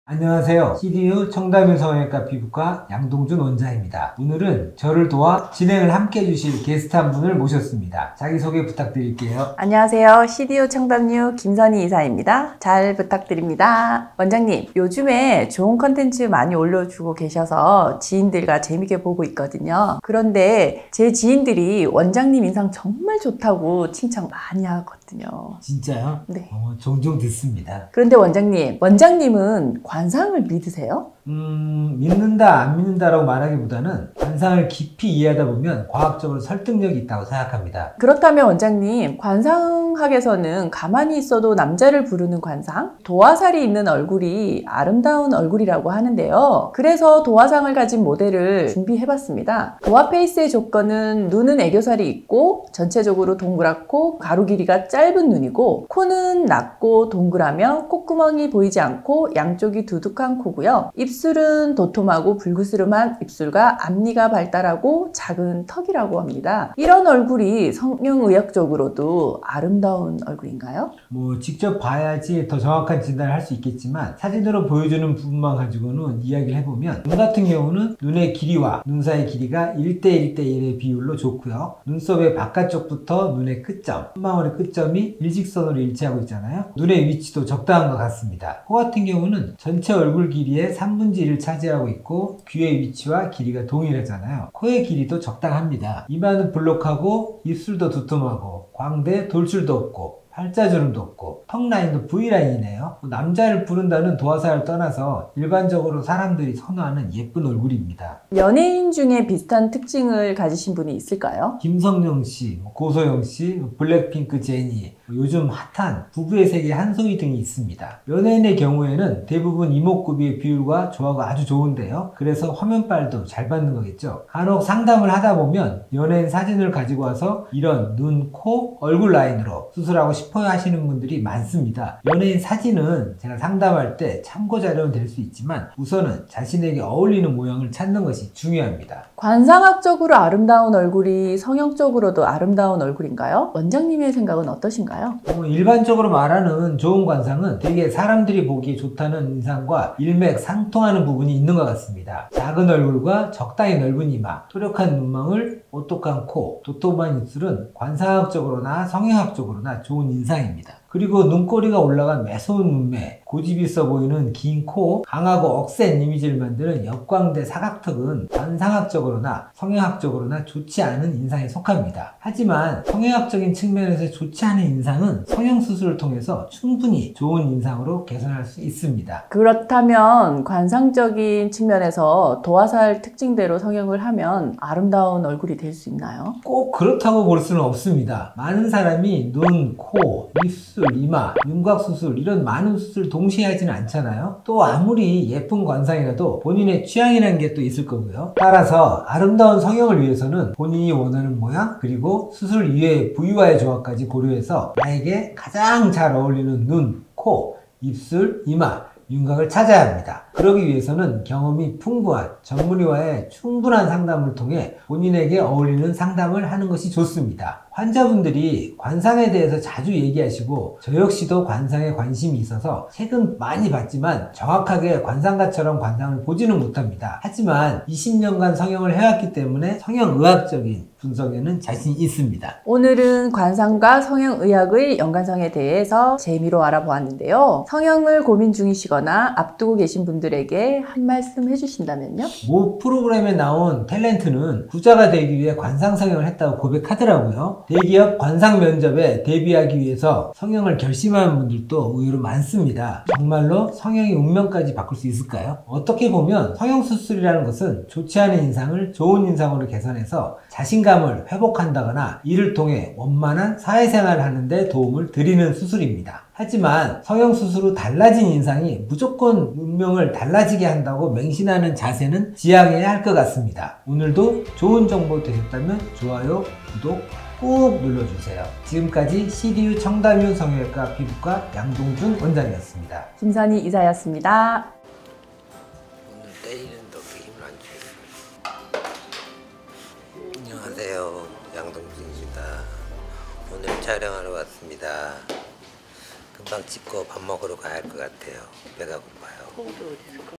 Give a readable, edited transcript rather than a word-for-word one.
안녕하세요. CDU 청담유 성형외과 피부과 양동준 원장입니다. 오늘은 저를 도와 진행을 함께 해주실 게스트 한 분을 모셨습니다. 자기소개 부탁드릴게요. 안녕하세요. CDU 청담유 김선희 이사입니다. 잘 부탁드립니다. 원장님, 요즘에 좋은 컨텐츠 많이 올려주고 계셔서 지인들과 재밌게 보고 있거든요. 그런데 제 지인들이 원장님 인상 정말 좋다고 칭찬 많이 하거든요. 진짜요? 네. 종종 듣습니다. 그런데 원장님은 관상을 믿으세요? 믿는다 안 믿는다라고 말하기보다는 관상을 깊이 이해하다 보면 과학적으로 설득력이 있다고 생각합니다. 그렇다면 원장님, 관상학에서는 가만히 있어도 남자를 부르는 관상, 도화살이 있는 얼굴이 아름다운 얼굴이라고 하는데요. 그래서 도화상을 가진 모델을 준비해봤습니다. 도화 페이스의 조건은 눈은 애교살이 있고 전체적으로 동그랗고 가로 길이가 짧은 눈이고, 코는 낮고 동그라며 콧구멍이 보이지 않고 양쪽이 두둑한 코고요. 입술은 도톰하고 불그스름한 입술과 앞니가 발달하고 작은 턱이라고 합니다. 이런 얼굴이 성형의학적으로도 아름다운 얼굴인가요? 직접 봐야지 더 정확한 진단을 할 수 있겠지만 사진으로 보여주는 부분만 가지고는 이야기를 해보면, 눈 같은 경우는 눈의 길이와 눈 사이 길이가 1대1대1의 비율로 좋고요. 눈썹의 바깥쪽부터 눈의 끝점, 한 방울의 끝점이 일직선으로 일치하고 있잖아요. 눈의 위치도 적당한 것 같습니다. 코 같은 경우는 전체 얼굴 길이의 3분의 1을 차지하고 있고 귀의 위치와 길이가 동일하잖아요. 코의 길이도 적당합니다. 이마는 볼록하고 입술도 두툼하고 광대 돌출도 없고 팔자주름도 없고 턱 라인도 V라인이네요. 남자를 부른다는 도화살을 떠나서 일반적으로 사람들이 선호하는 예쁜 얼굴입니다. 연예인 중에 비슷한 특징을 가지신 분이 있을까요? 김성령 씨, 고소영 씨, 블랙핑크 제니, 요즘 핫한 부부의 세계 한소희 등이 있습니다. 연예인의 경우에는 대부분 이목구비의 비율과 조화가 아주 좋은데요. 그래서 화면빨도 잘 받는 거겠죠. 간혹 상담을 하다 보면 연예인 사진을 가지고 와서 이런 눈, 코, 얼굴 라인으로 수술하고 싶어요 하시는 분들이 많습니다. 연예인 사진은 제가 상담할 때 참고 자료는 될 수 있지만 우선은 자신에게 어울리는 모양을 찾는 것이 중요합니다. 관상학적으로 아름다운 얼굴이 성형적으로도 아름다운 얼굴인가요? 원장님의 생각은 어떠신가요? 일반적으로 말하는 좋은 관상은 되게 사람들이 보기에 좋다는 인상과 일맥상통하는 부분이 있는 것 같습니다. 작은 얼굴과 적당히 넓은 이마, 토력한 눈망울, 오똑한 코, 도톰한 입술은 관상학적으로나 성형학적으로나 좋은 인상입니다. 그리고 눈꼬리가 올라간 매서운 눈매, 고집 있어 보이는 긴 코, 강하고 억센 이미지를 만드는 역광대 사각턱은 관상학적으로나 성형학적으로나 좋지 않은 인상에 속합니다. 하지만 성형학적인 측면에서 좋지 않은 인상은 성형수술을 통해서 충분히 좋은 인상으로 개선할 수 있습니다. 그렇다면 관상적인 측면에서 도화살 특징대로 성형을 하면 아름다운 얼굴이 될 수 있나요? 꼭 그렇다고 볼 수는 없습니다. 많은 사람이 눈, 코, 입술, 이마, 윤곽 수술 이런 많은 수술 동시에 하지는 않잖아요. 또 아무리 예쁜 관상이라도 본인의 취향이라는 게 또 있을 거고요. 따라서 아름다운 성형을 위해서는 본인이 원하는 모양 그리고 수술 이외의 부위와의 조화까지 고려해서 나에게 가장 잘 어울리는 눈, 코, 입술, 이마, 윤곽을 찾아야 합니다. 그러기 위해서는 경험이 풍부한 전문의와의 충분한 상담을 통해 본인에게 어울리는 상담을 하는 것이 좋습니다. 환자분들이 관상에 대해서 자주 얘기하시고 저 역시도 관상에 관심이 있어서 책은 많이 봤지만 정확하게 관상가처럼 관상을 보지는 못합니다. 하지만 20년간 성형을 해왔기 때문에 성형의학적인 분석에는 자신이 있습니다. 오늘은 관상과 성형의학의 연관성에 대해서 재미로 알아보았는데요. 성형을 고민 중이시거나 앞두고 계신 분들에게 한 말씀 해주신다면요? 모 프로그램에 나온 탤런트는 부자가 되기 위해 관상 성형을 했다고 고백하더라고요. 대기업 관상 면접에 데뷔하기 위해서 성형을 결심하는 분들도 의외로 많습니다. 정말로 성형이 운명까지 바꿀 수 있을까요? 어떻게 보면 성형수술이라는 것은 좋지 않은 인상을 좋은 인상으로 개선해서 자신감을 회복한다거나 이를 통해 원만한 사회생활을 하는 데 도움을 드리는 수술입니다. 하지만 성형수술 후 달라진 인상이 무조건 운명을 달라지게 한다고 맹신하는 자세는 지양해야 할 것 같습니다. 오늘도 좋은 정보 되셨다면 좋아요, 구독 꾹 눌러주세요. 지금까지 CDU 청담유 성형외과 피부과 양동준 원장이었습니다. 김선희 이사였습니다. 오늘 때리는 덕에 힘을 안 주겠어요. 안녕하세요, 양동준입니다. 오늘 촬영하러 왔습니다. 금방 찍고 밥 먹으러 가야 할 것 같아요. 배가 고파요. コードですか